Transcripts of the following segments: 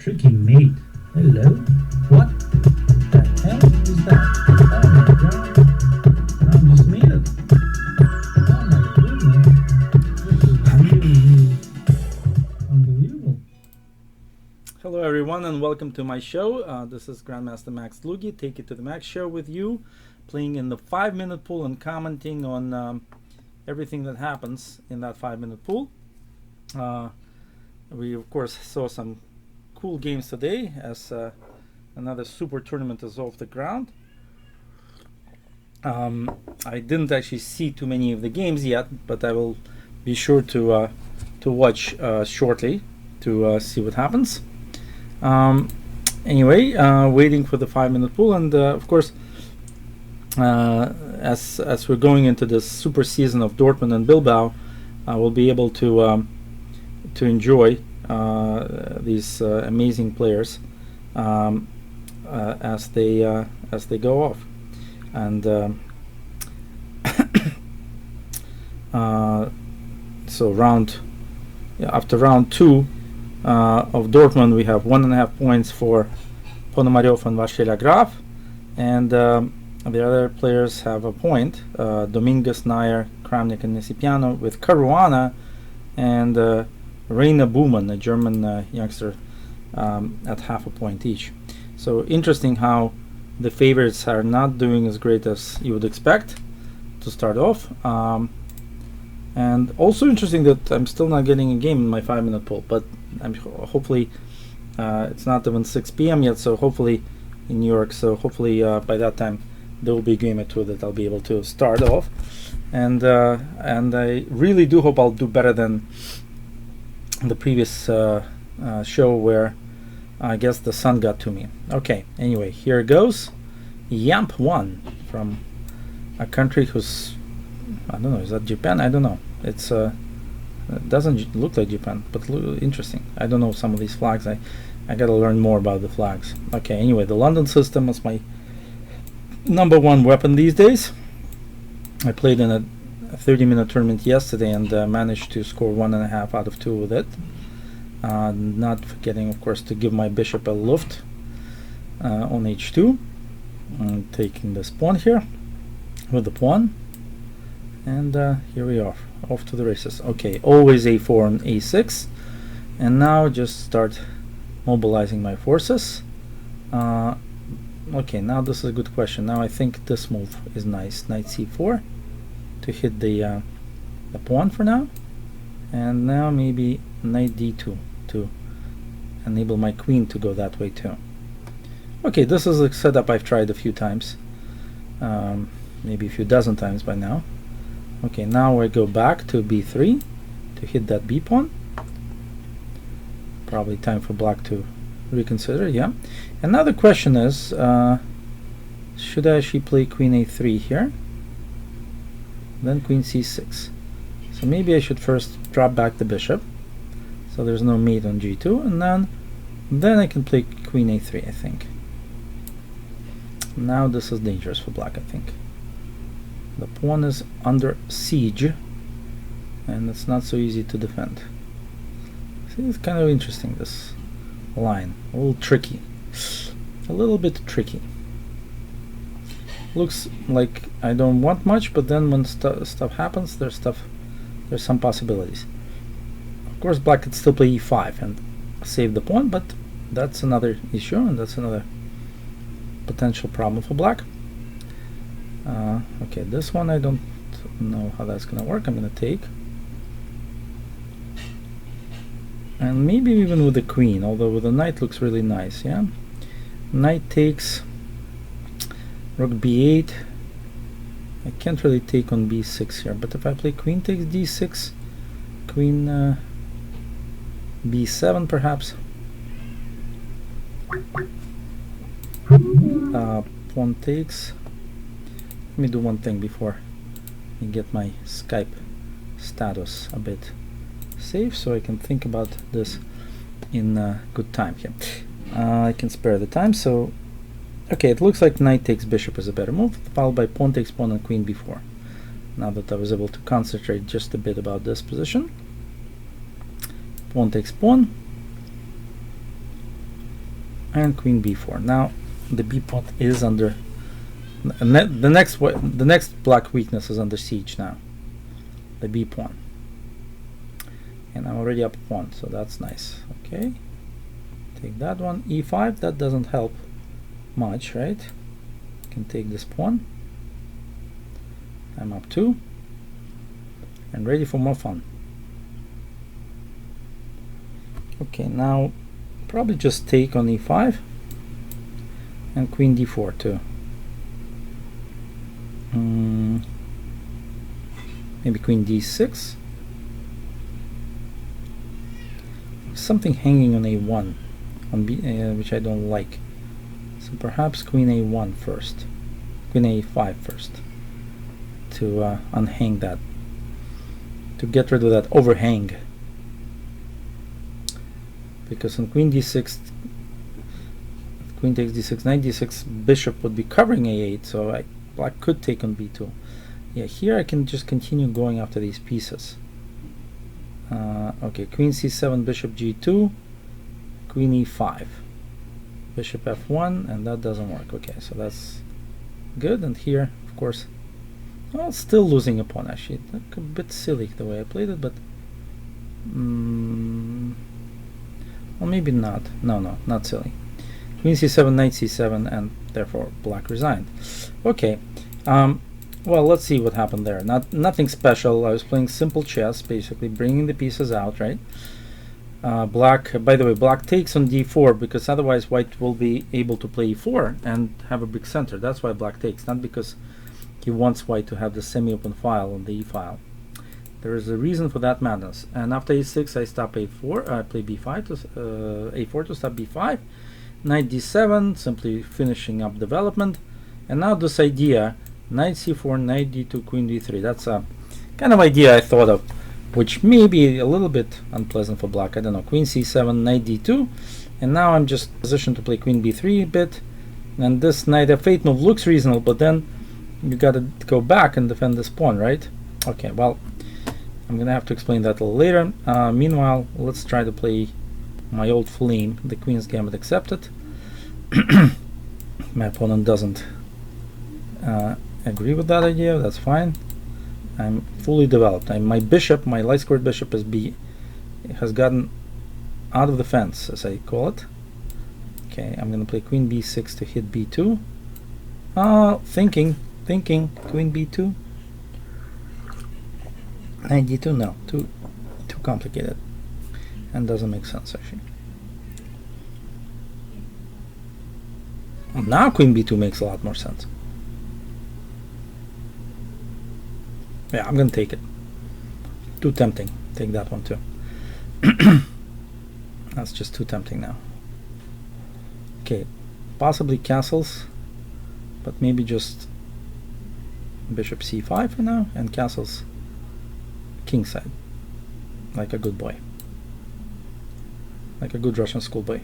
Tricky mate. Hello? What the hell is that? Oh my god. I just made it. Oh my goodness. This is really unbelievable. Hello everyone and welcome to my show. This is Grandmaster Max Dlugy, Take It to the Max show with you, playing in the 5-minute pool and commenting on everything that happens in that 5-minute pool. We of course saw some cool games today as another super tournament is off the ground. I didn't actually see too many of the games yet, but I will be sure to watch shortly to see what happens. Anyway, waiting for the 5-minute pool, and of course, as we're going into this super season of Dortmund and Bilbao, we'll be able to enjoy these amazing players as they go off, and so after round 2 of Dortmund, we have 1.5 points for Ponomarev and Varsila Graf, and the other players have a point. Dominguez, Nair, Kramnik, and Nesipiano, with Caruana and Reina Buhmann, a German youngster, at half a point each. So interesting how the favorites are not doing as great as you would expect to start off. And also interesting that I'm still not getting a game in my 5-minute pool, but I'm hopefully it's not even 6 p.m. yet, so hopefully in New York, so hopefully by that time there will be a game or two that I'll be able to start off, and I really do hope I'll do better than the previous show where I guess the sun got to me. Okay, anyway, here it goes. Yamp 1 from a country who's, I don't know, is that Japan? I don't know. It's it doesn't look like Japan, but interesting. I don't know some of these flags. I gotta learn more about the flags. Okay, anyway, the London system is my #1 weapon these days. I played in a 30-minute tournament yesterday and managed to score 1.5 out of 2 with it. Not forgetting, of course, to give my bishop a luft on h2. I'm taking this pawn here with the pawn, and here we are, off to the races. Okay, always a4 and a6, and now just start mobilizing my forces. Okay, now this is a good question. Now I think this move is nice, knight c4 to hit the pawn for now, and now maybe knight d2 to enable my queen to go that way too. Okay, this is a setup I've tried a few times, maybe a few dozen times by now. Okay, now I go back to b3 to hit that b pawn. Probably time for black to reconsider. Yeah. And now the question is, should I actually play queen a3 here, then queen c6? So maybe I should first drop back the bishop, so there's no mate on g2, and then I can play queen a3, I think. Now this is dangerous for black, I think. The pawn is under siege, and it's not so easy to defend. See, it's kind of interesting, this line. A little tricky. A little bit tricky. Looks like I don't want much, but then when stuff happens, there's some possibilities. Of course, black could still play e5 and save the pawn, but that's another issue, and that's another potential problem for black. Okay, this one I don't know how that's gonna work. I'm gonna take, and maybe even with the queen, although with the knight looks really nice. Yeah, knight takes, rook b8. I can't really take on b6 here, but if I play queen takes d6, queen b7 perhaps, pawn takes. Let me do one thing before I get my Skype status a bit safe, so I can think about this in good time here. I can spare the time. So okay, it looks like knight takes bishop is a better move, followed by pawn takes pawn and queen b4. Now that I was able to concentrate just a bit about this position, pawn takes pawn, and queen b4. Now the b pawn is under the next black weakness is under siege now, the b pawn, and I'm already up a pawn, so that's nice. Okay, take that one. e5, that doesn't help much, right? Can take this pawn. I'm up 2 and ready for more fun. Okay, now probably just take on e5 and queen d4 too. Maybe queen d6. Something hanging on a1 on b, which I don't like. So perhaps queen a1 first, queen a5 first, to unhang that, to get rid of that overhang. Because on queen d6, queen takes d6, knight d6, bishop would be covering a8, so black could take on b2. Yeah, here I can just continue going after these pieces. Okay, queen c7, bishop g2, queen e5, bishop f1, and that doesn't work. Okay, so that's good. And here, of course, well, still losing a pawn. Actually, that's a bit silly the way I played it, but well, maybe not. No, not silly. Queen c7, knight c7, and therefore black resigned. Okay. Well, let's see what happened there. Nothing special. I was playing simple chess, basically bringing the pieces out, right? Black, by the way, black takes on d4 because otherwise white will be able to play e4 and have a big center. That's why black takes, not because he wants white to have the semi-open file on the e file. There is a reason for that madness. And after a6, I stop a4. I play b5 to a4 to stop b5. Knight d7, simply finishing up development. And now this idea, knight c4, knight d2, queen d3. That's a kind of idea I thought of, which may be a little bit unpleasant for black. I don't know. Queen c7, knight d2, and now I'm just positioned to play queen b3 a bit. And this knight f8 move looks reasonable, but then you got to go back and defend this pawn, right? Okay, well, I'm gonna have to explain that a little later. Meanwhile, let's try to play my old flame, the queen's gambit accepted. My opponent doesn't agree with that idea. That's fine. I'm fully developed. My bishop, my light squared bishop, has gotten out of the fence, as I call it. Okay, I'm gonna play queen b6 to hit b2. Thinking, queen b2. Knight d2, no, too complicated, and doesn't make sense actually. Now queen b2 makes a lot more sense. Yeah, I'm gonna take it. Too tempting. Take that one too. That's just too tempting now. Okay, possibly castles, but maybe just bishop c5 for now, and castles kingside, like a good boy, like a good Russian schoolboy.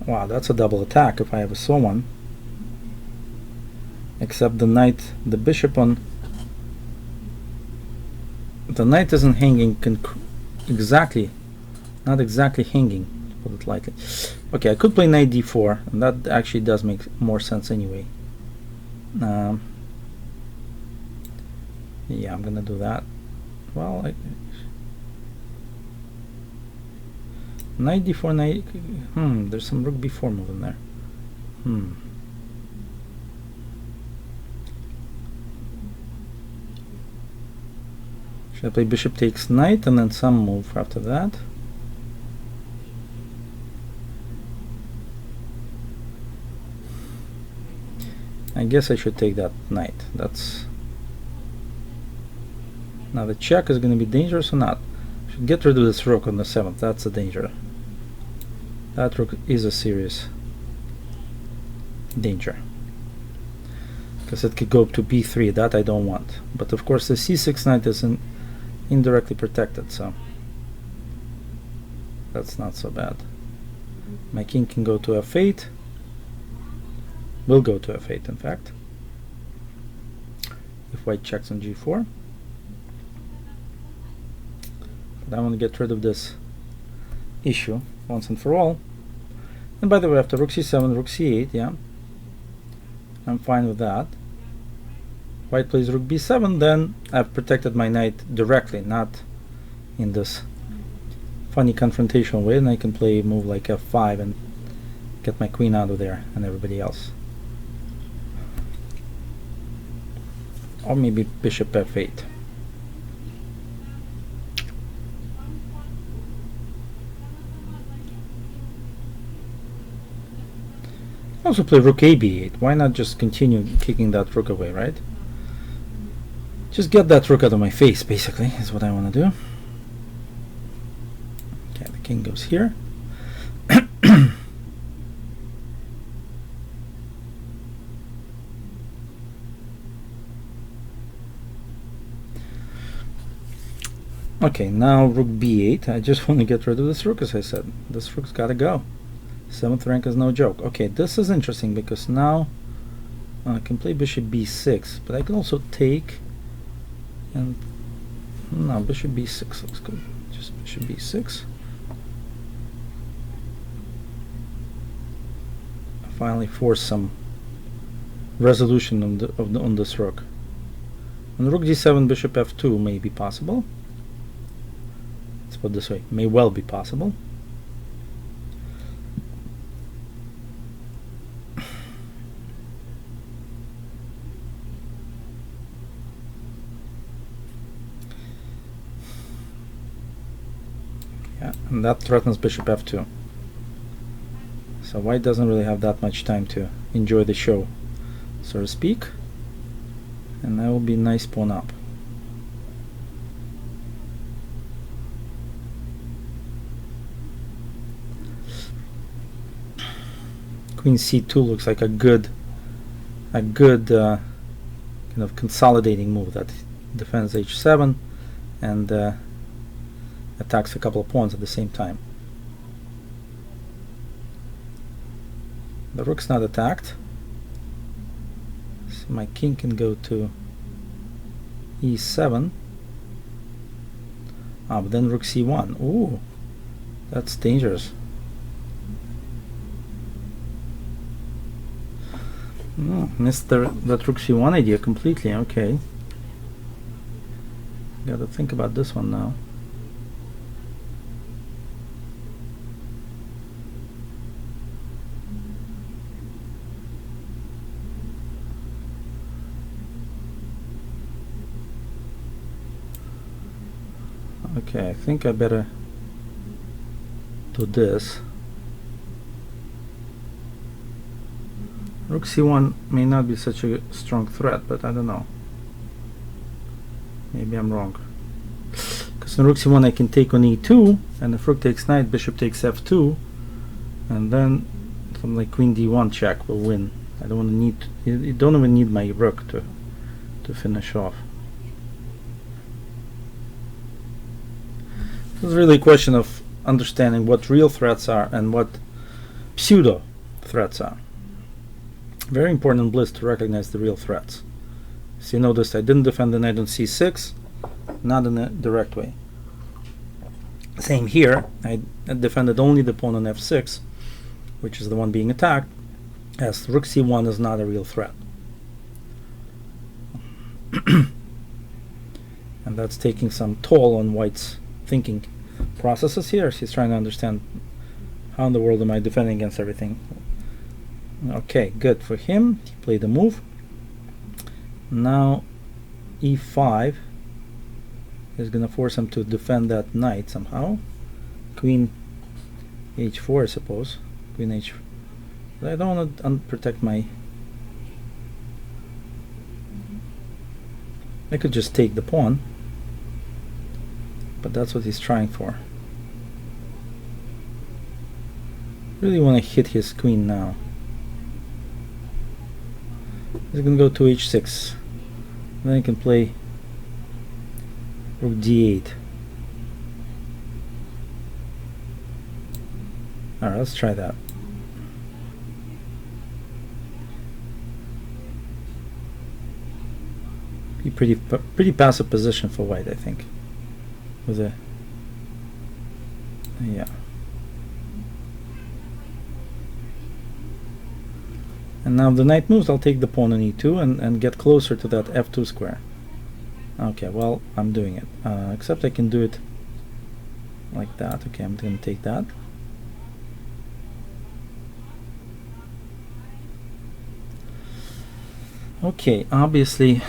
Wow, that's a double attack if I ever saw one. Except the knight, the bishop on the knight isn't hanging exactly, not exactly hanging, to put it lightly. Okay, I could play knight d4, and that actually does make more sense anyway. Yeah, I'm gonna do that. Well, knight d4, knight. There's some rook b4 move in there. Should I play bishop takes knight and then some move after that? I guess I should take that knight. That's now the check is going to be dangerous or not? Should get rid of this rook on the 7th. That's a danger. That rook is a serious danger, because it could go up to b3. That I don't want. But of course the c6 knight is indirectly protected, so that's not so bad. My king can go to f8. Will go to f8, in fact, if white checks on g4. But I want to get rid of this issue once and for all. And by the way, after rook c7, rook c8, yeah, I'm fine with that. White plays rook b7, then I've protected my knight directly, not in this funny confrontational way, and I can play a move like f5 and get my queen out of there and everybody else. Or maybe bishop f8. Also play rook a b8. Why not just continue kicking that rook away, right? Just get that rook out of my face, basically, is what I want to do. Okay, the king goes here. Okay, now rook b8. I just want to get rid of this rook, as I said. This rook's got to go. 7th rank is no joke. Okay, this is interesting because now I can play bishop b6, but I can also take and no, bishop b6 looks good. Just bishop b6. Finally force some resolution on this rook. And rook d7, bishop f2 may be possible. Let's put it this way, may well be possible. Yeah, and that threatens bishop f2. So white doesn't really have that much time to enjoy the show, so to speak. And that will be a nice pawn up. Queen c2 looks like a good kind of consolidating move that defends h7 and attacks a couple of pawns at the same time. The rook's not attacked, so my king can go to e7. But then rook c1. Ooh, that's dangerous. Missed that rook c1 idea completely. Okay, gotta think about this one now. Okay, I think I better do this. Rook c1 may not be such a strong threat, but I don't know. Maybe I'm wrong. Because in rook c1 I can take on e2, and if rook takes knight, bishop takes f2, and then something like queen d1 check will win. I don't want to need. You don't even need my rook to finish off. It's really a question of understanding what real threats are and what pseudo threats are. Very important in Blitz to recognize the real threats. So you notice I didn't defend the knight on c6, not in a direct way. Same here, I defended only the pawn on f6, which is the one being attacked, as rook c1 is not a real threat. And that's taking some toll on white's thinking processes here. She's trying to understand how in the world am I defending against everything. Okay, good for him. He played the move. Now e5 is going to force him to defend that knight somehow. Queen h4, I suppose. Queen h4. But I don't want to unprotect my... I could just take the pawn, but that's what he's trying for. Really want to hit his queen now. He's going to go to h6. Then he can play rook d8. Alright, let's try that. Be pretty passive position for white, I think, with a Yeah. And now if the knight moves, I'll take the pawn on e2 and get closer to that f2 square. Okay, well, I'm doing it. Except I can do it like that. Okay, I'm going to take that. Okay, obviously,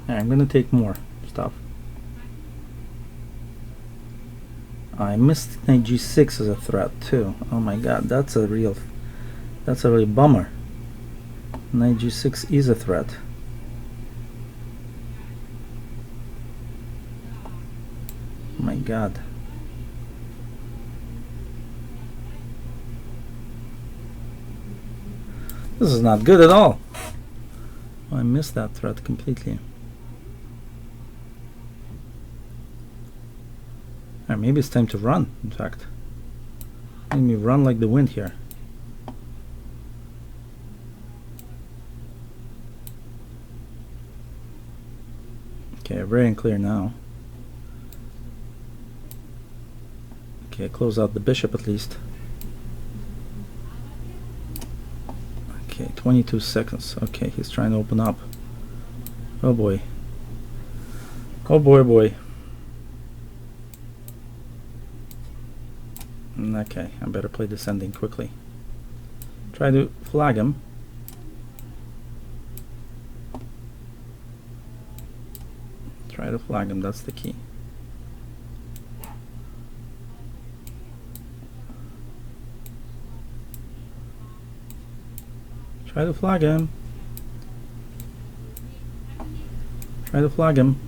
I'm going to take more stuff. I missed knight g6 as a threat too. Oh my god, that's a real bummer. Knight g6 is a threat. Oh my god. This is not good at all. Oh, I missed that threat completely. Or maybe it's time to run, in fact. Let me run like the wind here. Okay, very unclear now. Okay, close out the bishop at least. Okay, 22 seconds. Okay, he's trying to open up. Oh boy. Oh boy, boy. Okay, I better play descending quickly. Try to flag him. Try to flag him, that's the key. Try to flag him. Try to flag him.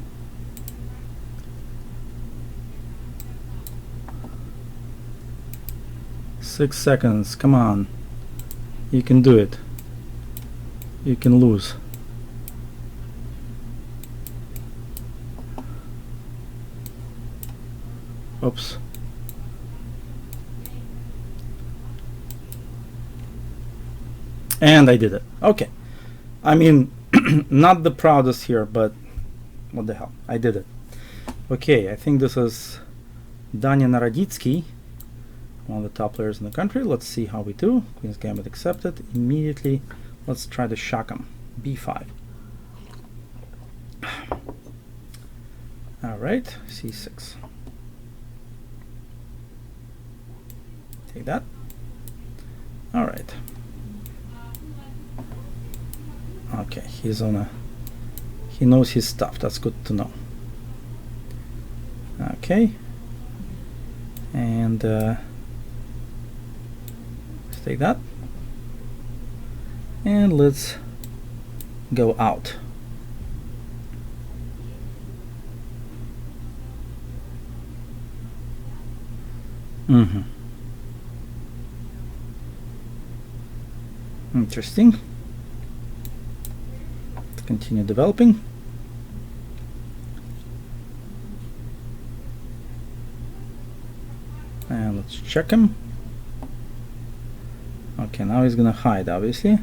Six seconds, come on. You can do it. You can lose. Oops. And I did it. Okay. I mean, not the proudest here, but what the hell. I did it. Okay, I think this is Danya Naroditsky, one of the top players in the country. Let's see how we do. Queen's Gambit accepted. Immediately, let's try to shock him. b5. Alright, c6. Take that. Alright. Okay, he's on a... He knows his stuff. That's good to know. Okay. And let's take that. And let's go out. Interesting. Let's continue developing. And let's check him. Okay, now he's gonna hide, obviously.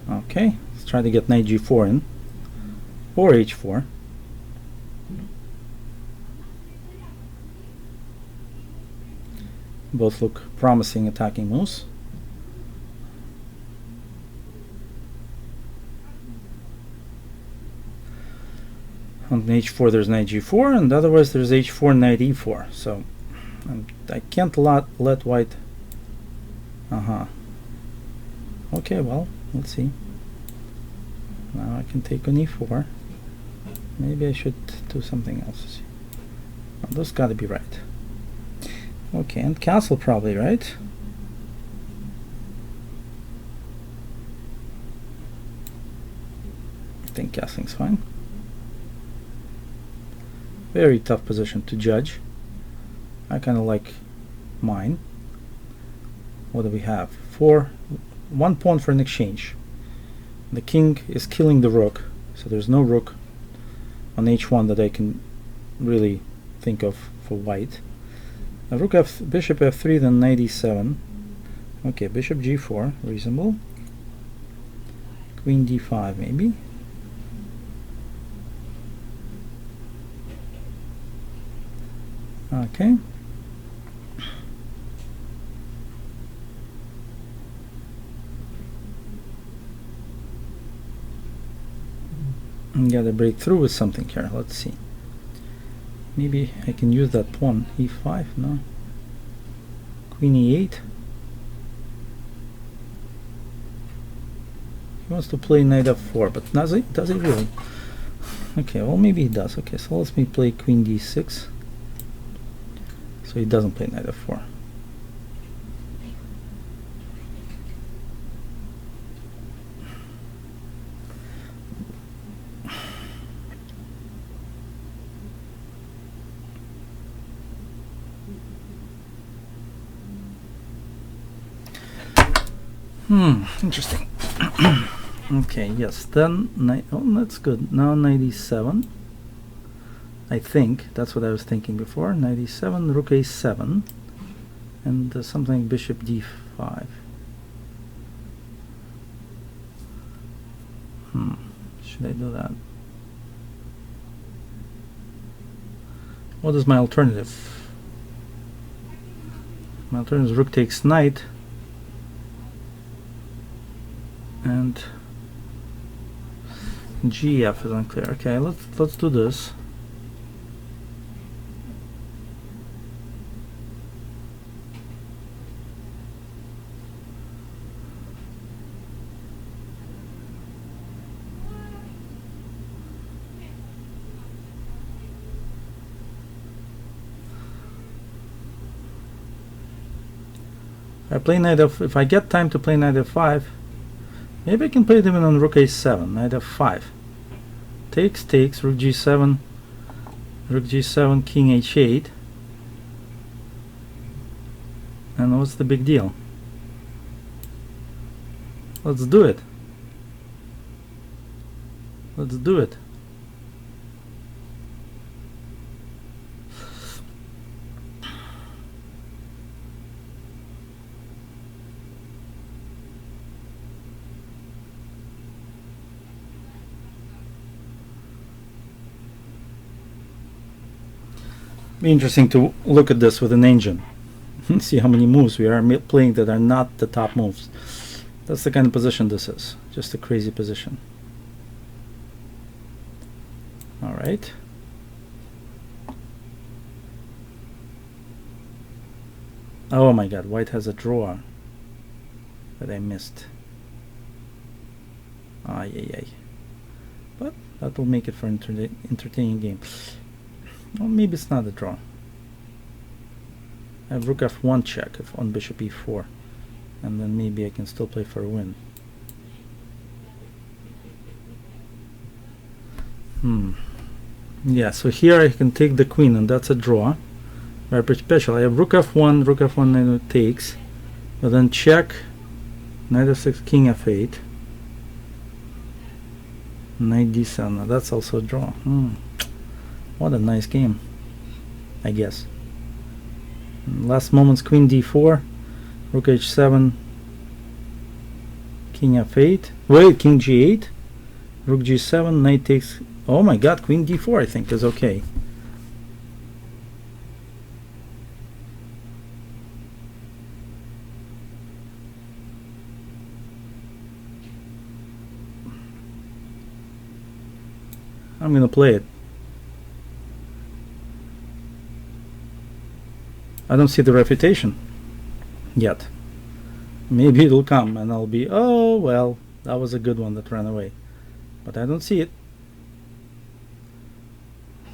Okay, let's try to get knight g4 in, or h4. Both look promising attacking moves. On h4 there's knight g4, and otherwise there's h4, knight e4. So I can't let white... Okay, well, let's see. Now I can take on e4. Maybe I should do something else. Well, those gotta be right. Okay, and castle probably, right? I think castling's fine. Very tough position to judge. I kind of like mine. What do we have? One pawn for an exchange. The king is killing the rook, so there's no rook on h1 that I can really think of for white. Rook bishop f3, then knight e7. Okay, bishop g4, reasonable. Queen d5 maybe. Okay. Gotta break through with something here. Let's see. Maybe I can use that pawn. e5, no. Queen e8. He wants to play knight f4, but does he? Does he really? Okay, well maybe he does. Okay, so let's me play queen d6. So he doesn't play knight f4. Interesting. Okay, yes, then oh, that's good. Now 97. I think that's what I was thinking before. 97, rook a7, and something like bishop d5. Should I do that? What is my alternative? My alternative is rook takes knight, and gf is unclear. Okay, let's do this. I play knight f. If I get time to play knight f5, maybe I can play it even on rook a7, knight f5. Takes, rook g7, king h8. And what's the big deal? Let's do it. Let's do it. Be interesting to look at this with an engine. See how many moves we are playing that are not the top moves. That's the kind of position this is. Just a crazy position. All right. Oh my god, white has a draw that I missed. Ay. But that will make it for an entertaining game. Well, maybe it's not a draw. I have rook f1 check if on bishop e4, and then maybe I can still play for a win. Yeah, so here I can take the queen, and that's a draw. Very special. I have rook f1 knight takes, but then check, knight f6, king f8, knight d7. Now that's also a draw. What a nice game, I guess. Last moments, queen d4, rook h7, king f8. Wait, king g8, rook g7, knight takes. Oh my god, queen d4 I think is okay. I'm gonna play it. I don't see the refutation yet. Maybe it'll come and I'll be, oh well, that was a good one that ran away. But I don't see it.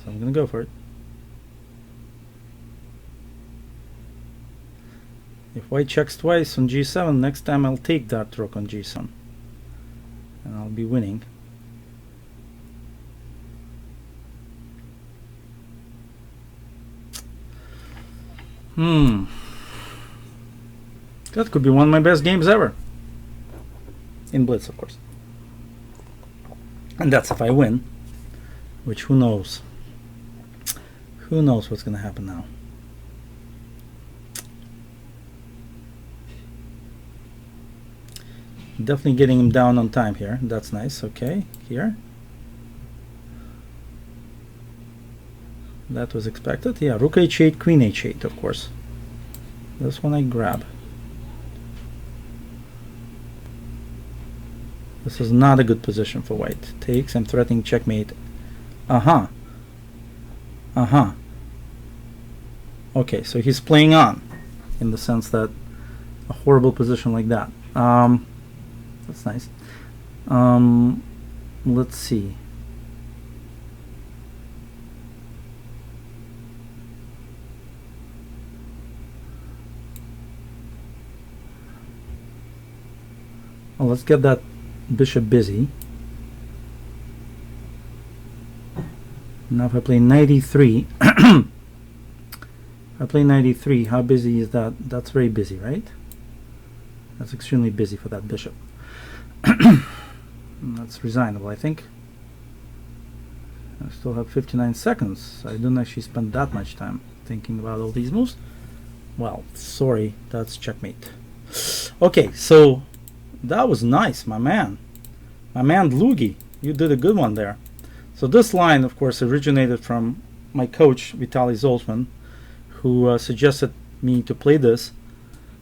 So I'm gonna go for it. If white checks twice on g7, next time I'll take that rook on g7. And I'll be winning. That could be one of my best games ever. In Blitz, of course. And that's if I win. Which, who knows? Who knows what's going to happen now? Definitely getting him down on time here. That's nice. Okay, here. That was expected. Yeah, rook h8, queen h8, of course. This one I grab. This is not a good position for white. Takes, I'm threatening checkmate. Uh-huh. Uh-huh. Okay, so he's playing on, in the sense that a horrible position like that. That's nice. Let's see. Well, let's get that bishop busy. Now if I play knight e3, if I play knight e3, how busy is that? That's very busy, right? That's extremely busy for that bishop. That's resignable, I think. I still have 59 seconds. I didn't actually spend that much time thinking about all these moves. Well, sorry, that's checkmate. Okay, so that was nice, my man. My man Dlugy, you did a good one there. So this line, of course, originated from my coach, Vitaly Zoltman, who suggested me to play this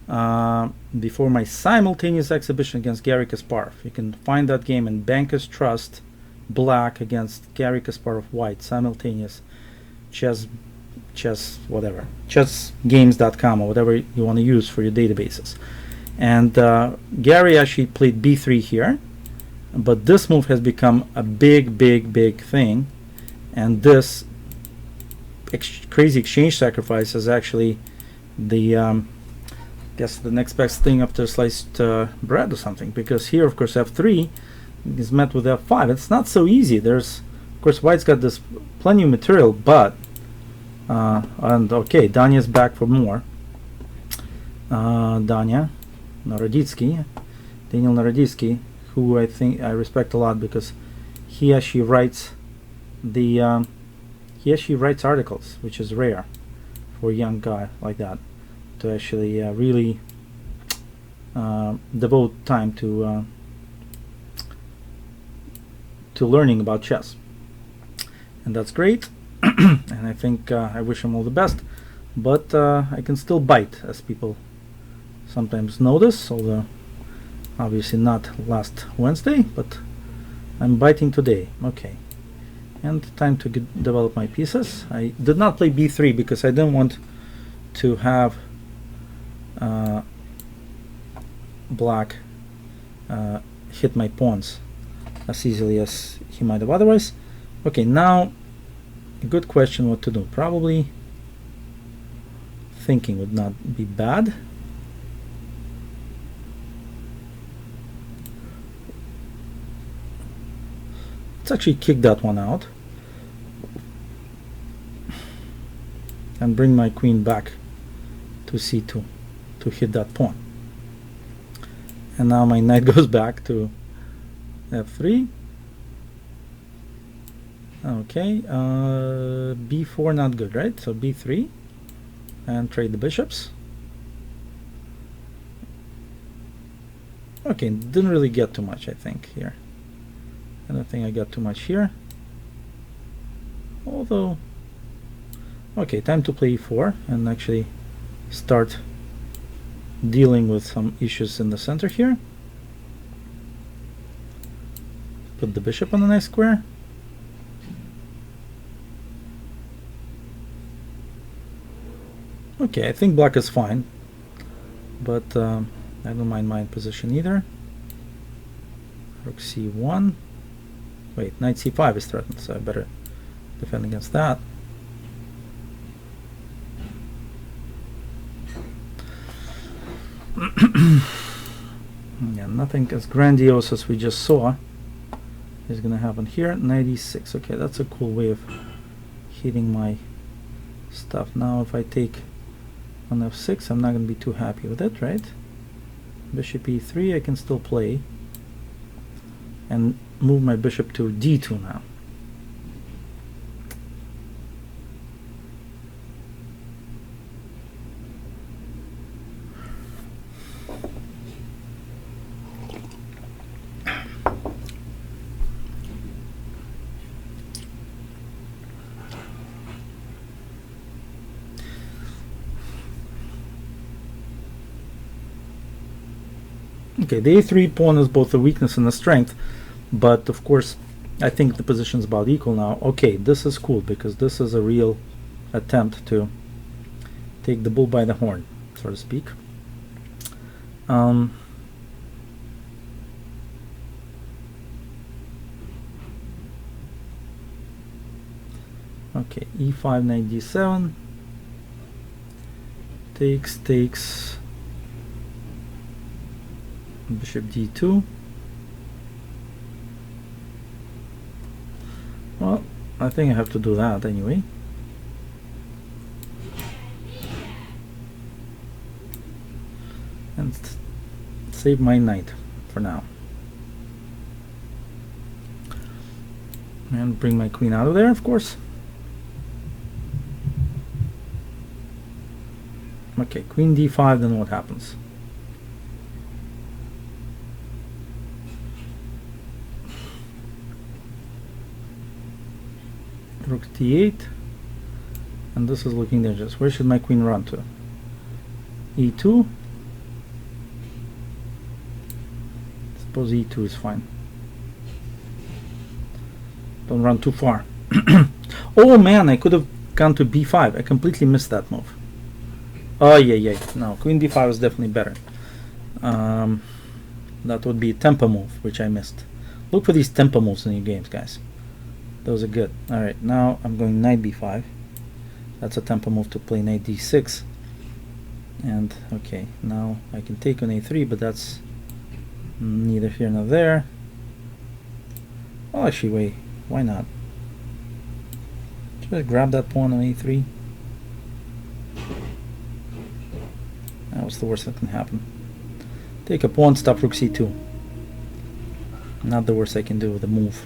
before my simultaneous exhibition against Garry Kasparov. You can find that game in Bankers Trust Black against Garry Kasparov White, simultaneous chessgames.com or whatever you want to use for your databases. And Garry actually played b3 here, but this move has become a big thing, and this crazy exchange sacrifice is actually the guess the next best thing after sliced bread or something, because here of course f3 is met with f5. It's not so easy. There's, of course, white's got this plenty of material, but and okay, Danya's back for more. Daniel Naroditsky, who I think I respect a lot, because he actually writes articles, which is rare for a young guy like that to actually really devote time to learning about chess, and that's great. And I think I wish him all the best, but I can still bite, as people sometimes notice, although obviously not last Wednesday, but I'm biting today. Okay, and time to develop my pieces. I did not play b3 because I didn't want to have black hit my pawns as easily as he might have otherwise. Okay, now a good question what to do. Probably thinking would not be bad. Let's actually kick that one out and bring my queen back to c2 to hit that pawn. And now my knight goes back to f3. Okay, b4 not good, right? So b3 and trade the bishops. Okay, didn't really get too much, I think, here. I don't think I got too much here. Although, okay, time to play e4 and actually start dealing with some issues in the center here. Put the bishop on a nice square. Okay, I think black is fine, but I don't mind my position either. Rook c1. Wait, knight c5 is threatened, so I better defend against that. Yeah, nothing as grandiose as we just saw is going to happen here. Knight e6. Okay, that's a cool way of hitting my stuff. Now if I take on f6, I'm not going to be too happy with it, right? Bishop e3, I can still play and move my bishop to d2 now. Okay, the a3 pawn is both a weakness and a strength, but of course I think the position's about equal now. Okay, this is cool because this is a real attempt to take the bull by the horn, so to speak. Okay, e5, knight d7, takes, bishop d2. Well, I think I have to do that anyway. And save my knight for now. And bring my queen out of there, of course. Okay, queen d5, then what happens? Rook d8, and this is looking dangerous. Where should my queen run to? e2. Suppose e2 is fine. Don't run too far. Oh man, I could have gone to b5. I completely missed that move. Oh yeah. No, queen d5 is definitely better. That would be a tempo move, which I missed. Look for these tempo moves in your games, guys. Those are good. Alright, now I'm going knight b5. That's a tempo move to play knight d6. And okay, now I can take on a3, but that's neither here nor there. Oh, actually, wait, why not? Just grab that pawn on a3. What's the worst that can happen? Take a pawn, stop rook c2. Not the worst I can do with a move.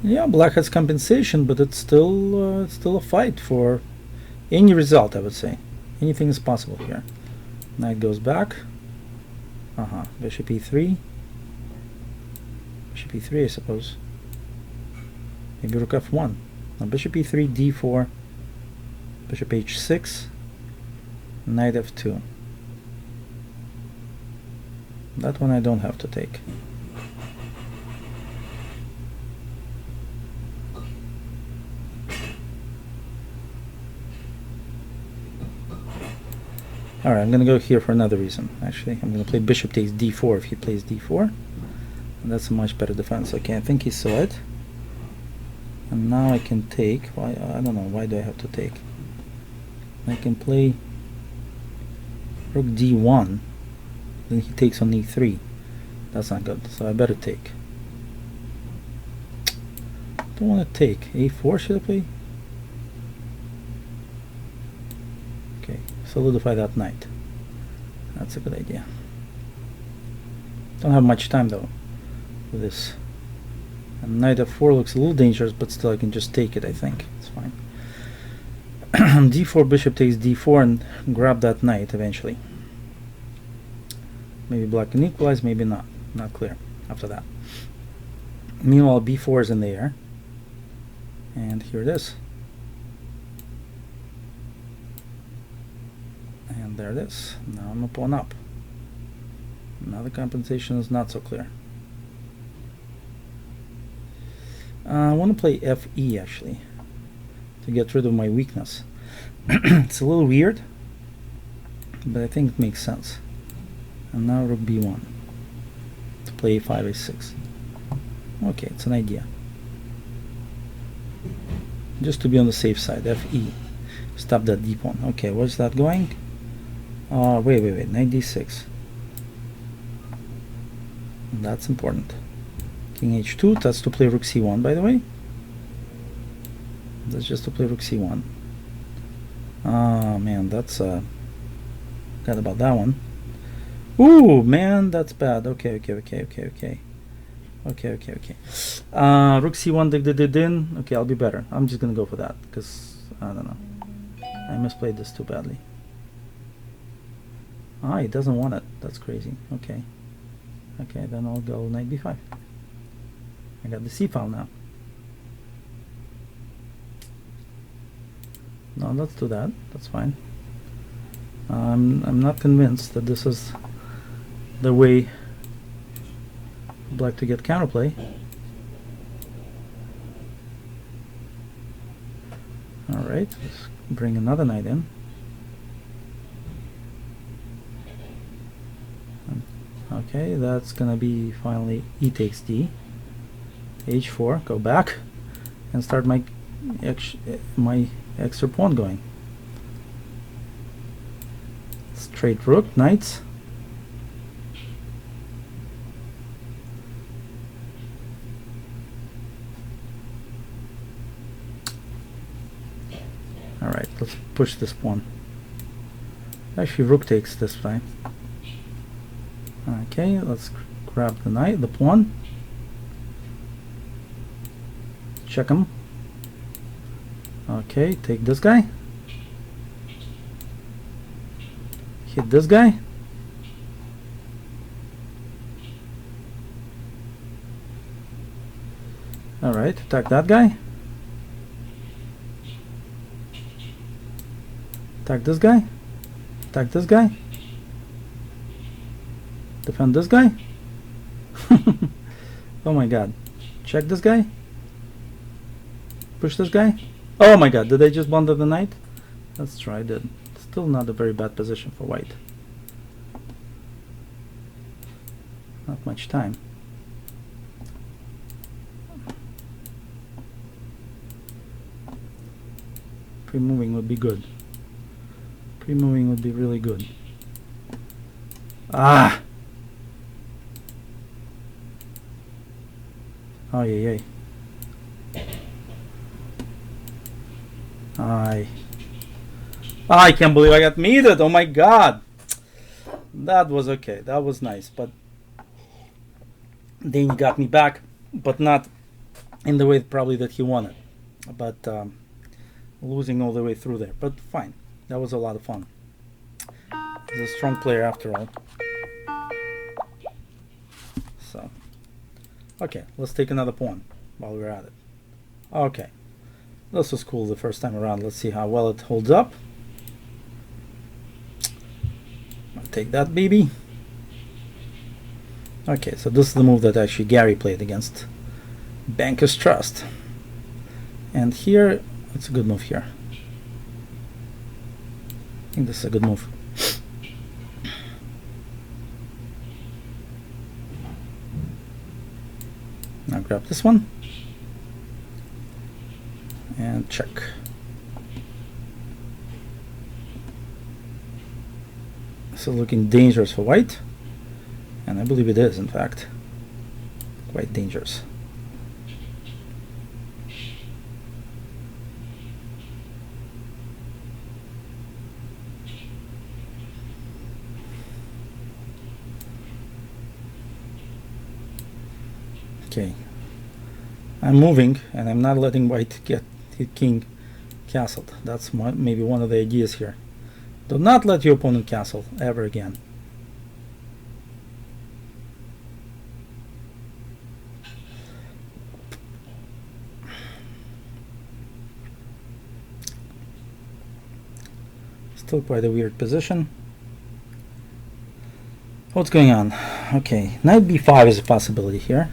Yeah, black has compensation, but it's still a fight for any result, I would say. Anything is possible here. Knight goes back. Bishop e3. Bishop e3, I suppose. Maybe rook f1. Now bishop e3, d4, bishop h6, knight f2. That one I don't have to take. Alright, I'm going to go here for another reason, actually. I'm going to play bishop takes d4 if he plays d4. And that's a much better defense. Okay, I think he saw it. And now I can take... Why? I don't know. Why do I have to take? I can play rook d1. Then he takes on e3. That's not good. So I better take. Don't want to take. a4 should I play? Okay, solidify that knight. That's a good idea. Don't have much time though with this. And knight f4 looks a little dangerous, but still I can just take it, I think. It's fine. d4, bishop takes d4 and grab that knight eventually. Maybe black can equalize, maybe not. Not clear after that. Meanwhile, b4 is in the air. And here it is. And there it is. Now I'm a pawn up. Now the compensation is not so clear. I want to play fe actually to get rid of my weakness. It's a little weird, but I think it makes sense. And now rook b1 to play a5, a6. Okay, it's an idea. Just to be on the safe side, fe. Stop that d pawn. Okay, where's that going? Wait, knight d6. That's important. King h2, that's to play rook c1, by the way. That's just to play rook c1. Oh man, that's forgot about that one. Ooh man, that's bad. Okay. Rook c1 din. Okay, I'll be better. I'm just gonna go for that because I don't know. I misplayed this too badly. He doesn't want it. That's crazy. Okay. Okay, then I'll go knight b5. I got the c file now. No, let's do that. That's fine. I'm not convinced that this is the way black to get counterplay. Alright, let's bring another knight in. Okay, that's gonna be finally e takes d. h4, go back and start my extra pawn going. Straight rook, knights. Alright, let's push this pawn. Actually, rook takes this time. Okay, let's grab the knight, the pawn. Check him. Okay, take this guy. Hit this guy. Alright, attack that guy. Attack this guy. Attack this guy. Defend this guy. Oh my god. Check this guy. Push this guy. Oh my god, did I just blunder the knight? Let's try it. Still not a very bad position for white. Not much time. Pre-moving would be good. Pre-moving would be really good. Ah! Oh yeah, yeah. I can't believe I got meted. Oh my god. That was okay. That was nice. But then he got me back, but not in the way probably that he wanted. But losing all the way through there. But fine. That was a lot of fun. He's a strong player after all. So, okay, let's take another pawn while we're at it. Okay, this was cool the first time around. Let's see how well it holds up. I'll take that baby. Okay, so this is the move that actually Gary played against Banker's Trust. And here, it's a good move here. I think this is a good move. Now grab this one and check. This is looking dangerous for white, and I believe it is, in fact, quite dangerous. Okay, I'm moving and I'm not letting white get his king castled. That's maybe one of the ideas here. Do not let your opponent castle ever again. Still quite a weird position. What's going on? Okay, knight b5 is a possibility here.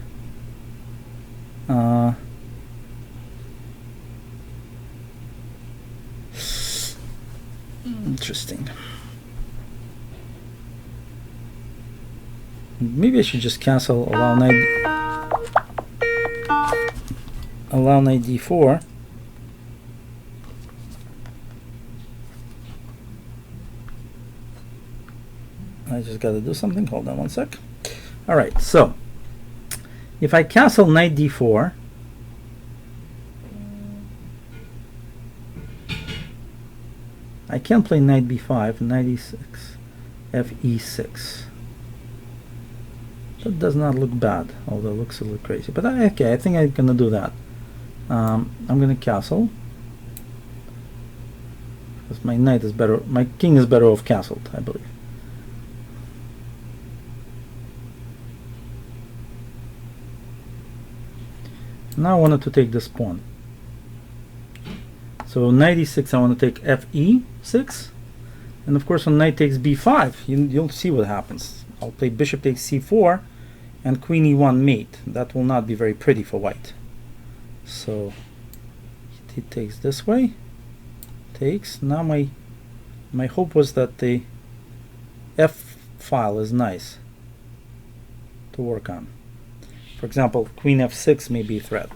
Interesting. Maybe I should just castle, allow knight d4. I just got to do something. Hold on one sec. All right, so if I castle knight d4, I can play knight b5, knight e6, fe6. That does not look bad, although it looks a little crazy. But okay, I think I'm gonna do that. I'm gonna castle because my knight is better. My king is better off castled, I believe. now I wanted to take this pawn. So knight e6, I want to take fe6, and of course when knight takes b5, you'll see what happens. I'll play bishop takes c4 and queen e1 mate. That will not be very pretty for white. So he takes this way, takes. Now my hope was that the f file is nice to work on. For example, queen f6 may be a threat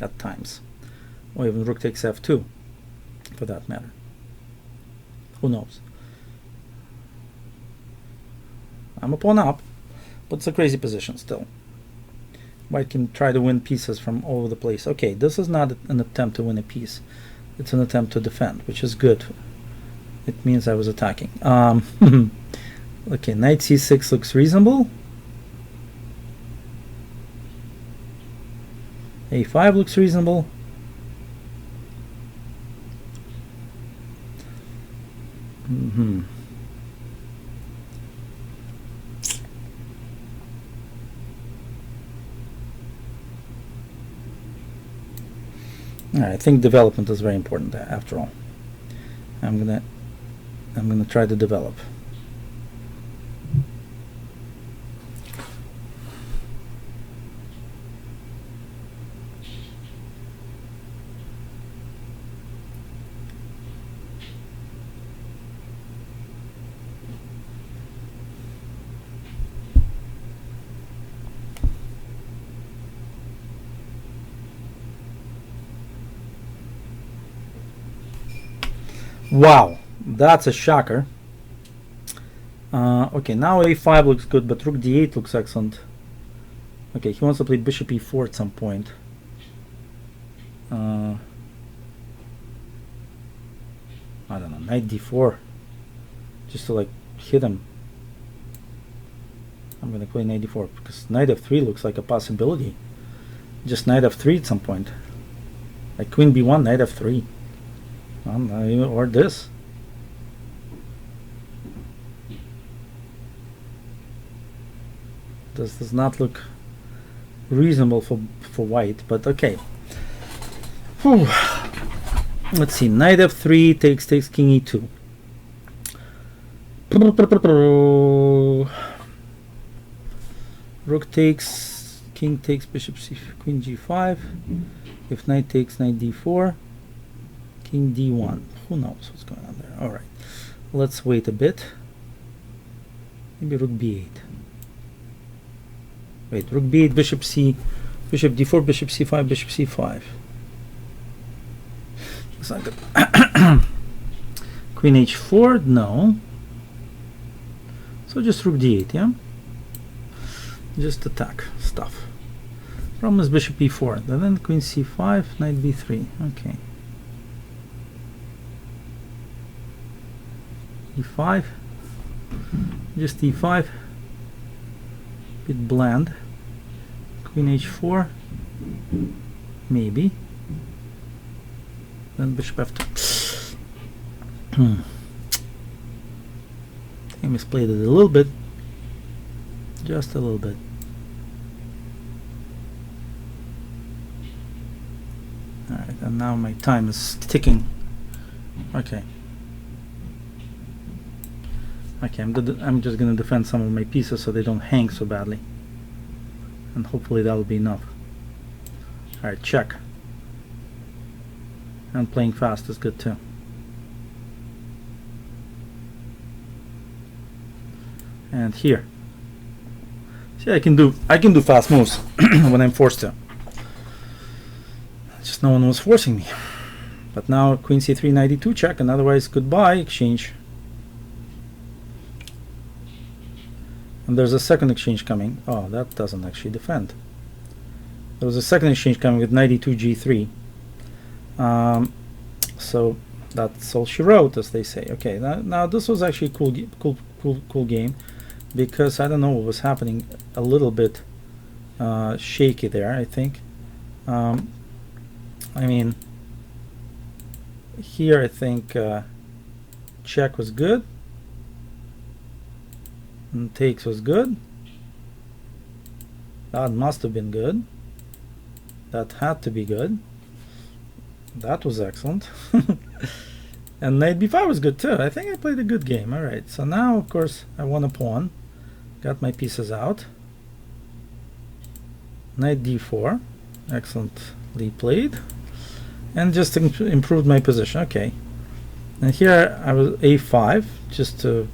at times, or even rook takes f2 for that matter. Who knows? I'm a pawn up, but it's a crazy position still. White can try to win pieces from all over the place. Okay, this is not an attempt to win a piece. It's an attempt to defend, which is good. It means I was attacking. Okay, knight c6 looks reasonable. a5 looks reasonable. I think development is very important after all. I'm gonna try to develop. Wow, that's a shocker. Okay, now a5 looks good, but rook d8 looks excellent. Okay, he wants to play bishop e4 at some point. I don't know, knight d4, just to like hit him. I'm gonna play knight d4 because knight f3 looks like a possibility. Just knight f3 at some point, like queen b1, knight f3. Or this. This does not look reasonable for white, but okay. Whew. Let's see. Knight f3 takes king e2. Rook takes, king takes bishop c, queen g5. If knight takes, knight d4. King d1. Who knows what's going on there? All right, let's wait a bit. Maybe rook b8. Wait, rook b8, bishop c, bishop d4, bishop c5, bishop c5. Looks like good. Queen h4, no. So just rook d8, yeah. Just attack stuff. Problem is bishop e4. Then queen c5, knight b3. Okay. e5, just e5, bit bland. Queen h4, maybe. Then bishop f2. I misplayed it a little bit, just a little bit. All right, and now my time is ticking. Okay. Okay, I'm just going to defend some of my pieces so they don't hang so badly. And hopefully that'll be enough. Alright, check. And playing fast is good too. And here. See, I can do fast moves when I'm forced to. Just no one was forcing me. But now queen c3, knight e2 check, and otherwise goodbye, exchange. And there's a second exchange coming. Oh, that doesn't actually defend. There was a second exchange coming with knight e2 g3. So that's all she wrote, as they say. Okay, now this was actually a cool game, because I don't know what was happening. A little bit shaky there, I think. I mean, here I think check was good. And takes was good. That must have been good. That had to be good. That was excellent. And knight b5 was good too. I think I played a good game. Alright, so now of course I won a pawn. Got my pieces out. Knight d4. Excellently played. And just improved my position. Okay. And here I was a5 just to...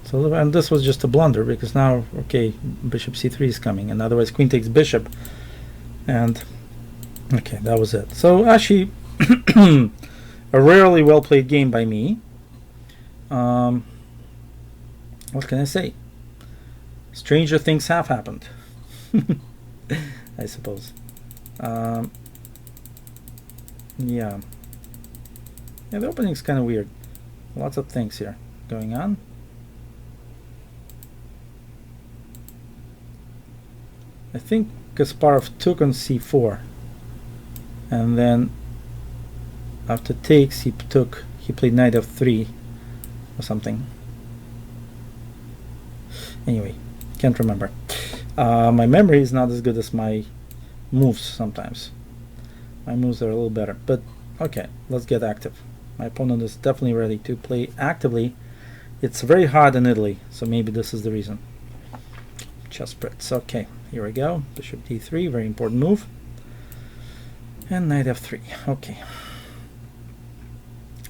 So, and this was just a blunder because now, okay, bishop c3 is coming. And otherwise queen takes bishop. And... Okay, that was it. So actually... a rarely well played game by me. What can I say? Stranger things have happened. I suppose. Yeah. Yeah, the opening's kind of weird. Lots of things here going on. I think Kasparov took on c4. And then after takes, he played knight f3 or something. Anyway, can't remember. My memory is not as good as my moves sometimes. My moves are a little better. But okay, let's get active. My opponent is definitely ready to play actively. It's very hard in Italy, so maybe this is the reason. Chess Blitz. Okay, here we go. Bishop d3, very important move. And knight f3. Okay.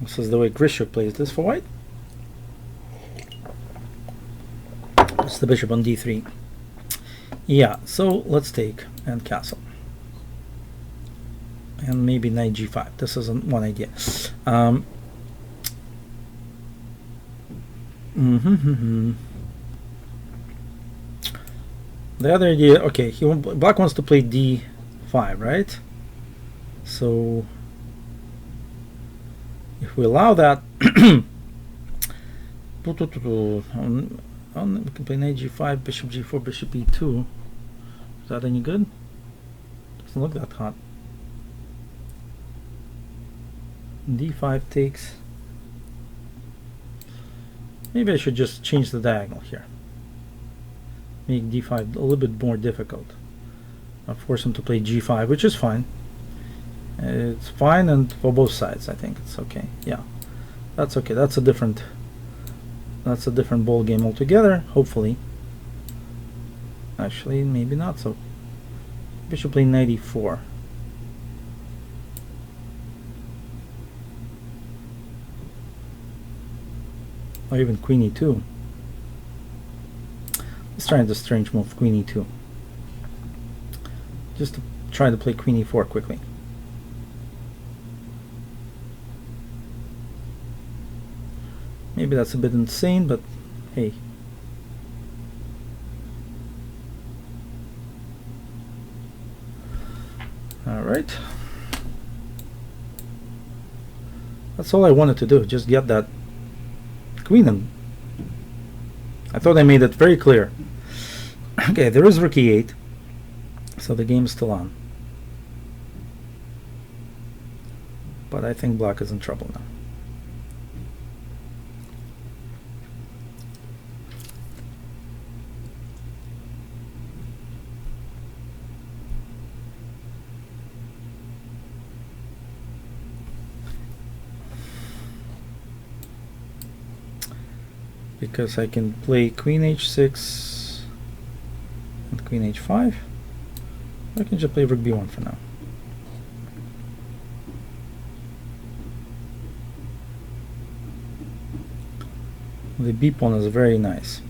This is the way Grishuk plays this for white. It's the bishop on d3. Yeah, so let's take and castle. And maybe knight g5. This isn't one idea. The other idea, okay, black wants to play d5, right? So if we allow that, we can play knight g5, bishop g4, bishop e2. Is that any good? Doesn't look that hot. d5 takes. Maybe I should just change the diagonal here. Make d5 a little bit more difficult. I'll force him to play g5, which is fine. It's fine, and for both sides I think it's okay. Yeah, that's okay. That's a different ball game altogether, hopefully. Actually, maybe not so. Bishop play knight e4. Or even queen e2. Let's try this strange move, queen e2. Just to try to play queen e4 quickly. Maybe that's a bit insane, but hey. Alright. That's all I wanted to do, just get that queen in. I thought I made it very clear. Okay, there is rook e8, so the game is still on. But I think black is in trouble now. Because I can play queen h6 and queen h5. I can just play rook b1 for now. The b pawn is very nice.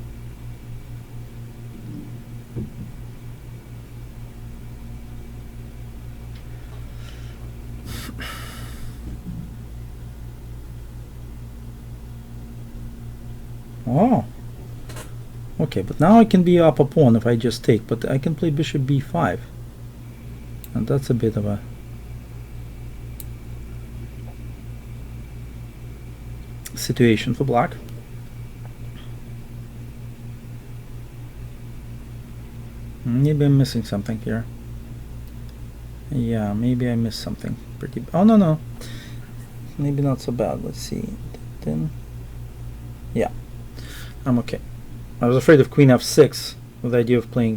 Oh, okay, but now I can be up a pawn if I just take, but I can play bishop b5, and that's a bit of a situation for black. Maybe I'm missing something here. Yeah, maybe I missed something pretty. Oh no, maybe not so bad. Let's see. Then, yeah. I'm okay. I was afraid of queen f6 with the idea of playing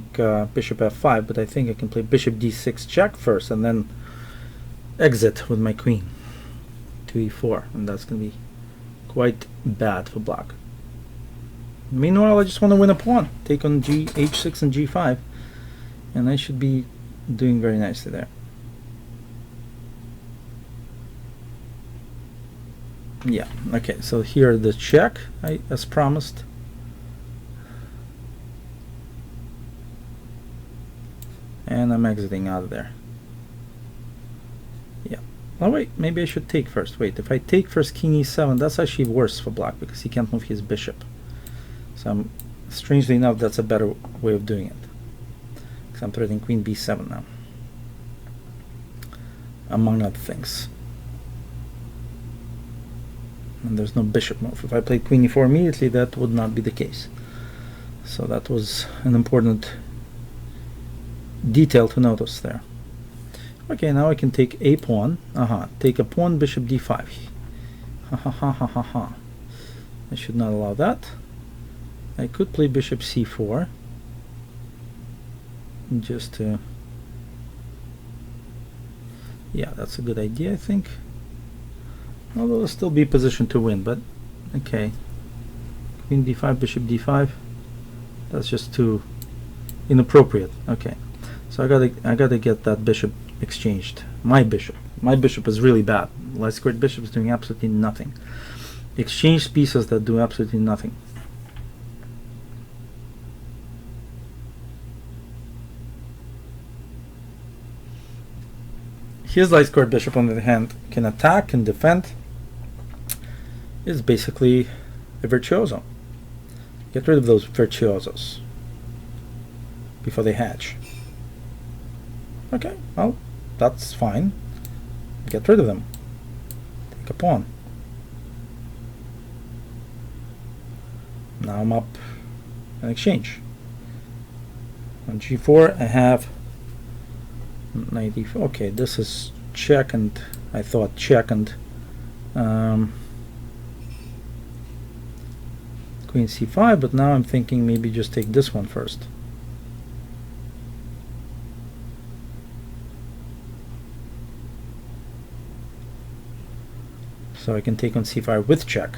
bishop f5, but I think I can play bishop d6 check first and then exit with my queen to e4, and that's going to be quite bad for black. Meanwhile, I just want to win a pawn, take on h6 and g5, and I should be doing very nicely there. Yeah, okay, so here the check, as promised. And I'm exiting out of there. Yeah. Oh wait, maybe I should take first. Wait, if I take first king e7, that's actually worse for black because he can't move his bishop. So strangely enough, that's a better way of doing it. Because I'm threatening queen b7 now, among other things. And there's no bishop move. If I played queen e4 immediately, that would not be the case. So that was an important detail to notice there. Okay, now I can take a pawn. Take a pawn, bishop d5. I should not allow that. I could play bishop c4 just to... Yeah, that's a good idea, I think. Although it'll still be positioned to win, but okay. Queen d5, bishop d5. That's just too inappropriate. Okay, so I gotta get that bishop exchanged. My bishop is really bad. Light squared bishop is doing absolutely nothing. Exchange pieces that do absolutely nothing. His light squared bishop, on the other hand, can attack and defend. Is basically a virtuoso. Get rid of those virtuosos before they hatch. Okay, well, that's fine. Get rid of them. Take a pawn. Now I'm up an exchange. On g4 I have 94. Okay, this is check, and I thought check and queen c5, but now I'm thinking maybe just take this one first. So I can take on c5 with check.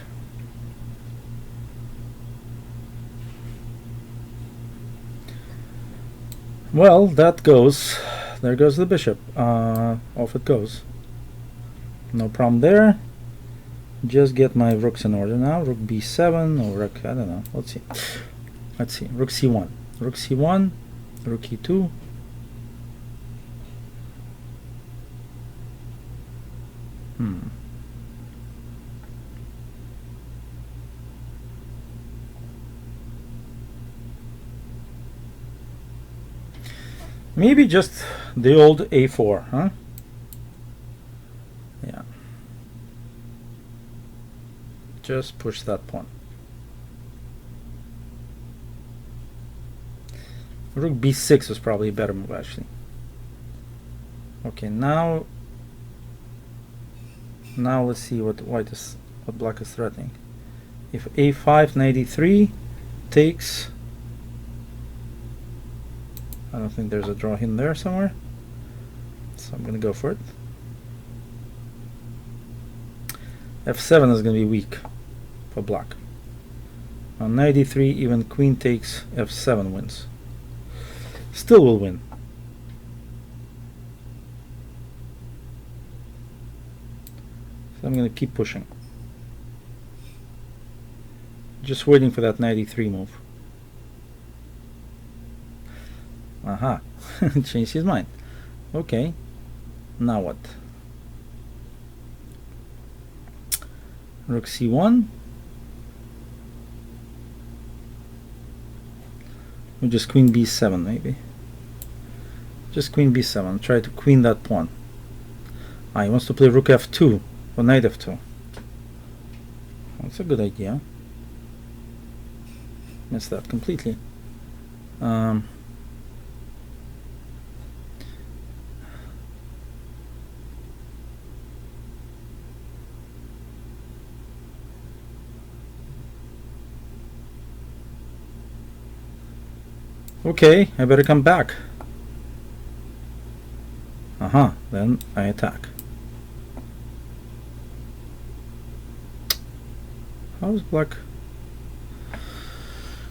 Well, that goes. There goes the bishop. Off it goes. No problem there. Just get my rooks in order now. Rook b7 or rook, I don't know. Let's see. Let's see. Rook c1. Rook c1. Rook e2. Maybe just the old a4, huh? Yeah. Just push that pawn. Rook b6 was probably a better move, actually. Okay, now let's see what black is threatening. If a5 93 takes, I don't think there's a draw in there somewhere, so I'm gonna go for it. f7 is gonna be weak for black. On 93, even queen takes f7 wins. Still will win. So I'm gonna keep pushing. Just waiting for that 93 move. Aha. Changed his mind. Okay. Now what? Rook c1. Or just queen b7 maybe. Just queen b7. Try to queen that pawn. He wants to play rook f2 or knight f2. That's a good idea. Missed that completely. Okay, I better come back. Then I attack. How is black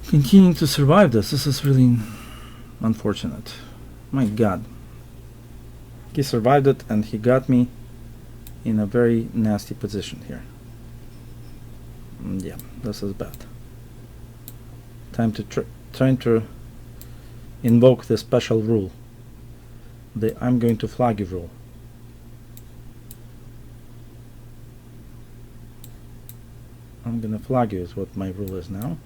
continuing to survive this? This is really unfortunate. My god. He survived it and he got me in a very nasty position here. Yeah, this is bad. Time to trying to invoke the special rule. The I'm going to flag you rule. I'm gonna flag you is what my rule is now.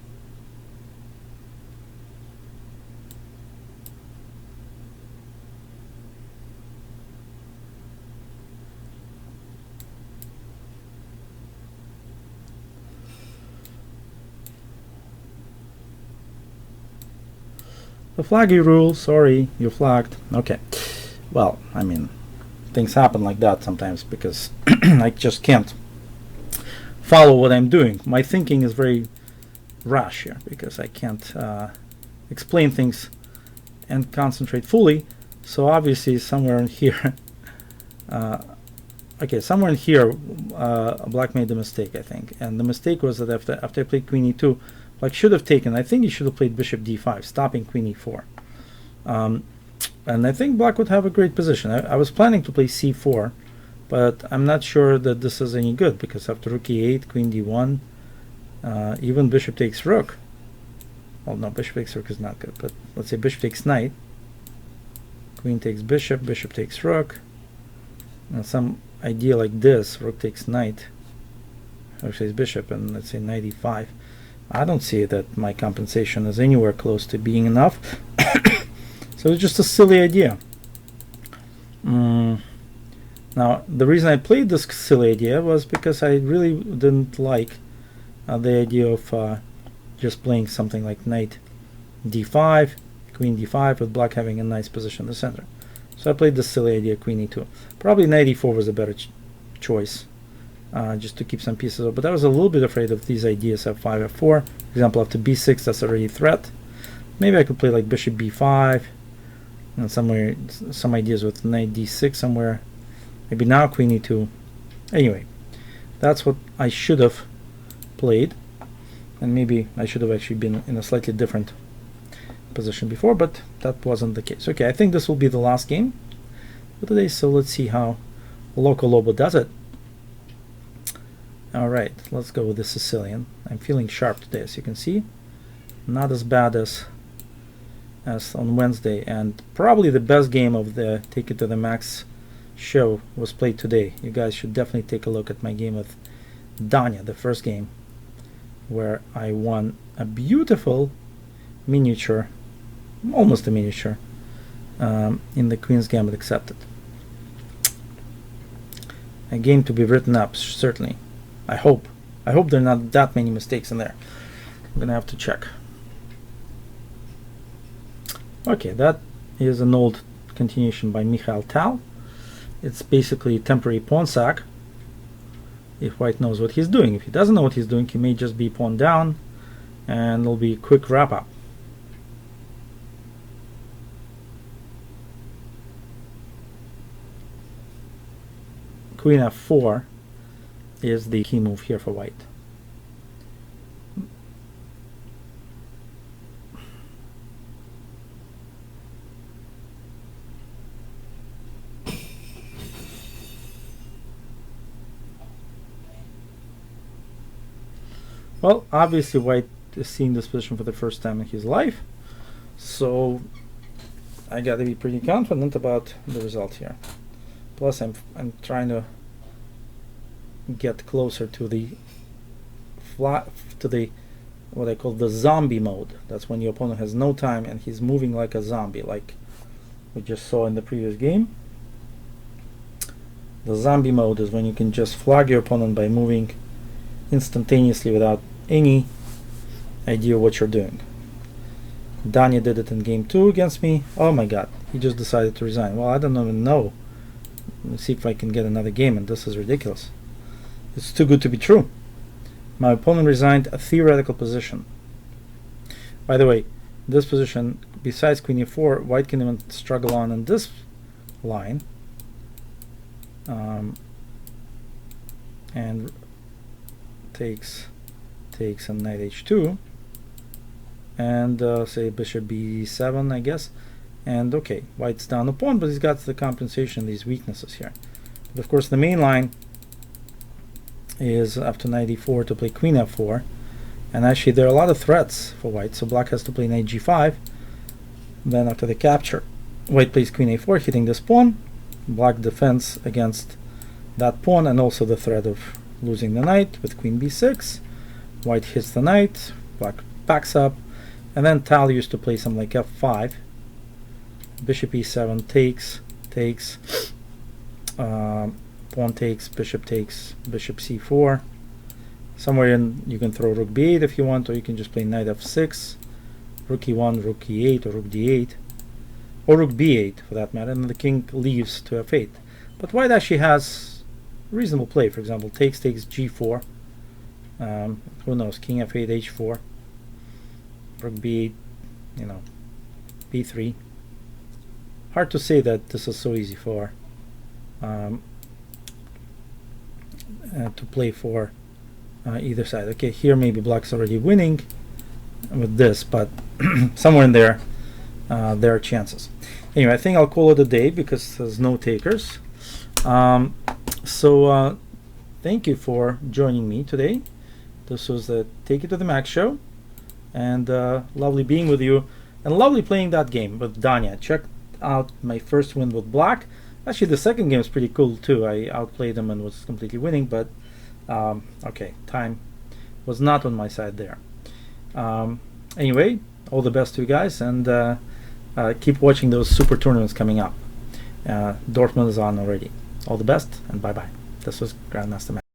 The flaggy rule, sorry, you flagged. Okay. Well, I mean, things happen like that sometimes because I just can't follow what I'm doing. My thinking is very rash here because I can't explain things and concentrate fully. So obviously somewhere in here, okay, somewhere in here, black made a mistake, I think. And the mistake was that after I played queen e2, black should have taken, I think he should have played bishop d5, stopping queen e4. And I think black would have a great position. I was planning to play c4, but I'm not sure that this is any good because after rook e8, queen d1, even bishop takes rook. Well, no, bishop takes rook is not good, but let's say bishop takes knight, queen takes bishop, bishop takes rook, and some idea like this, rook takes knight, rook takes bishop, and let's say knight e5. I don't see that my compensation is anywhere close to being enough. So it's just a silly idea. Now, the reason I played this silly idea was because I really didn't like the idea of just playing something like knight d5, queen d5, with black having a nice position in the center. So I played this silly idea, queen e2. Probably knight e4 was a better choice, just to keep some pieces up. But I was a little bit afraid of these ideas, f5, f4. For example, after b6, that's already a threat. Maybe I could play like bishop b5, and somewhere some ideas with knight d6 somewhere. Maybe now queen e2. Anyway, that's what I should have played, and maybe I should have actually been in a slightly different position before, but that wasn't the case. Okay, I think this will be the last game for today, so let's see how Loco Lobo does it. Alright, let's go with the Sicilian. I'm feeling sharp today, as you can see. Not as bad as on Wednesday, and probably the best game of the Take It to the Max show was played today. You guys should definitely take a look at my game with Danya, the first game, where I won a beautiful miniature, almost a miniature, in the Queen's Gambit Accepted. A game to be written up, certainly. I hope there are not that many mistakes in there. I'm gonna have to check. Okay, that is an old continuation by Mikhail Tal. It's basically temporary pawn sack, if white knows what he's doing. If he doesn't know what he's doing, he may just be pawn down, and it'll be a quick wrap up. Queen f4 is the key move here for white. Well, obviously white is seeing this position for the first time in his life, so I gotta be pretty confident about the result here. Plus I'm trying to get closer to the what I call the zombie mode. That's when your opponent has no time and he's moving like a zombie, like we just saw in the previous game. The zombie mode is when you can just flag your opponent by moving instantaneously without any idea what you're doing. Danya did it in game 2 against me. Oh my god, he just decided to resign. Well, I don't even know. Let's see if I can get another game, and this is ridiculous. It's too good to be true. My opponent resigned a theoretical position. By the way, this position, besides queen e4, white can even struggle on in this line, and takes on knight h2, and say bishop b7, I guess. And okay, white's down a pawn, but he's got the compensation, these weaknesses here. But of course the main line is after knight e4 to play queen f4, and actually there are a lot of threats for white, so black has to play knight g5. Then after the capture, white plays queen a4, hitting this pawn. Black defends against that pawn and also the threat of losing the knight with queen b6. White hits the knight, black backs up, and then Tal used to play something like f5. Bishop e7 takes, pawn takes, bishop c4. Somewhere in you can throw rook b8 if you want, or you can just play knight f6, rook e1, rook e8, or rook d8, or rook b8 for that matter, and then the king leaves to f8. But white actually has reasonable play. For example, takes g4. Who knows? King f8, h4, rook b8, b3. Hard to say that this is so easy for to play for either side. Okay, here maybe black's already winning with this, but somewhere in there there are chances. Anyway, I think I'll call it a day because there's no takers. So thank you for joining me today. This was the Take It to the Max show, and lovely being with you, and lovely playing that game with Danya. Check out my first win with black. Actually, the second game is pretty cool too. I outplayed him and was completely winning, but okay, time was not on my side there. Anyway, all the best to you guys, and keep watching those super tournaments coming up. Dortmund is on already. All the best, and bye bye. This was Grandmaster Max.